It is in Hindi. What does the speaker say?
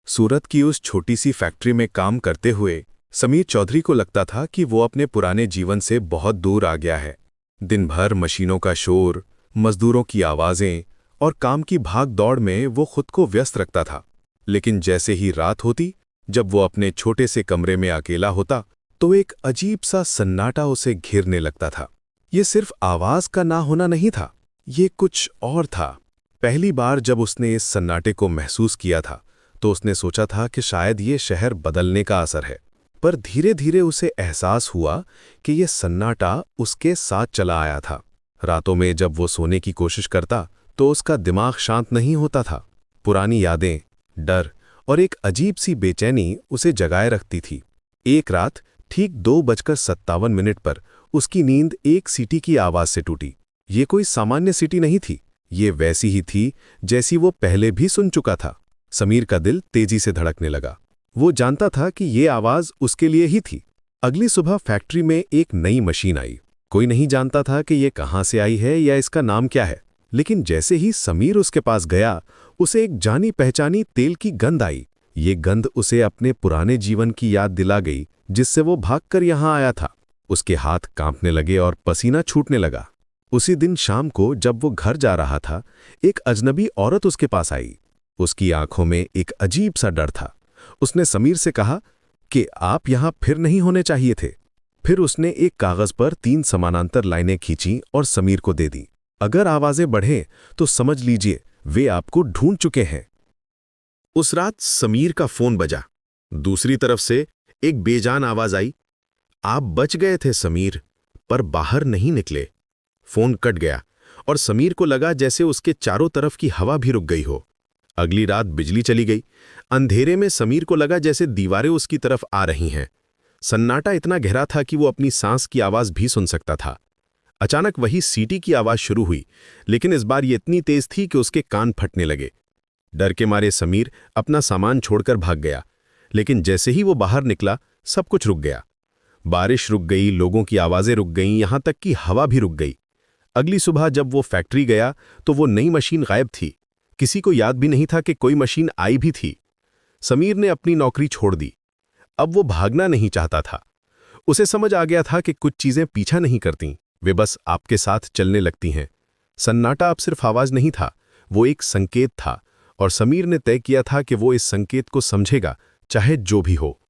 सूरत की उस छोटी सी फैक्ट्री में काम करते हुए समीर चौधरी को लगता था कि वो अपने पुराने जीवन से बहुत दूर आ गया है। दिन भर मशीनों का शोर, मजदूरों की आवाजें और काम की भाग दौड़ में वो खुद को व्यस्त रखता था। लेकिन जैसे ही रात होती, जब वो अपने छोटे से कमरे में अकेला होता, तो एक अजीब सा सन्नाटा उसे घेरने लगता था। ये सिर्फ आवाज का ना होना नहीं था, ये कुछ और था। पहली बार जब उसने इस सन्नाटे को महसूस किया था, तो उसने सोचा था कि शायद ये शहर बदलने का असर है। पर धीरे धीरे उसे एहसास हुआ कि ये सन्नाटा उसके साथ चला आया था। रातों में जब वो सोने की कोशिश करता, तो उसका दिमाग शांत नहीं होता था। पुरानी यादें, डर और एक अजीब सी बेचैनी उसे जगाए रखती थी। एक रात ठीक 2:57 पर उसकी नींद एक सीटी की आवाज से टूटी। ये कोई सामान्य सीटी नहीं थी, ये वैसी ही थी जैसी वो पहले भी सुन चुका था। समीर का दिल तेजी से धड़कने लगा। वो जानता था कि ये आवाज उसके लिए ही थी। अगली सुबह फैक्ट्री में एक नई मशीन आई। कोई नहीं जानता था कि ये कहाँ से आई है या इसका नाम क्या है, लेकिन जैसे ही समीर उसके पास गया, उसे एक जानी पहचानी तेल की गंध आई। ये गंध उसे अपने पुराने जीवन की याद दिला गई, जिससे वो भागकर यहाँ आया था। उसके हाथ कांपने लगे और पसीना छूटने लगा। उसी दिन शाम को जब वो घर जा रहा था, एक अजनबी औरत उसके पास आई। उसकी आंखों में एक अजीब सा डर था। उसने समीर से कहा कि आप यहां फिर नहीं होने चाहिए थे। फिर उसने एक कागज पर 3 समानांतर लाइनें खींची और समीर को दे दी। अगर आवाजें बढ़ें तो समझ लीजिए वे आपको ढूंढ चुके हैं। उस रात समीर का फोन बजा। दूसरी तरफ से एक बेजान आवाज आई, आप बच गए थे समीर, पर बाहर नहीं निकले। फोन कट गया और समीर को लगा जैसे उसके चारों तरफ की हवा भी रुक गई हो। अगली रात बिजली चली गई। अंधेरे में समीर को लगा जैसे दीवारें उसकी तरफ आ रही हैं। सन्नाटा इतना गहरा था कि वो अपनी सांस की आवाज भी सुन सकता था। अचानक वही सीटी की आवाज शुरू हुई, लेकिन इस बार ये इतनी तेज थी कि उसके कान फटने लगे। डर के मारे समीर अपना सामान छोड़कर भाग गया, लेकिन जैसे ही वो बाहर निकला, सब कुछ रुक गया। बारिश रुक गई, लोगों की आवाजें रुक गईं, यहां तक कि हवा भी रुक गई। अगली सुबह जब वो फैक्ट्री गया, तो वो नई मशीन गायब थी। किसी को याद भी नहीं था कि कोई मशीन आई भी थी। समीर ने अपनी नौकरी छोड़ दी। अब वो भागना नहीं चाहता था। उसे समझ आ गया था कि कुछ चीजें पीछा नहीं करती, वे बस आपके साथ चलने लगती हैं। सन्नाटा अब सिर्फ आवाज नहीं था, वो एक संकेत था, और समीर ने तय किया था कि वो इस संकेत को समझेगा, चाहे जो भी हो।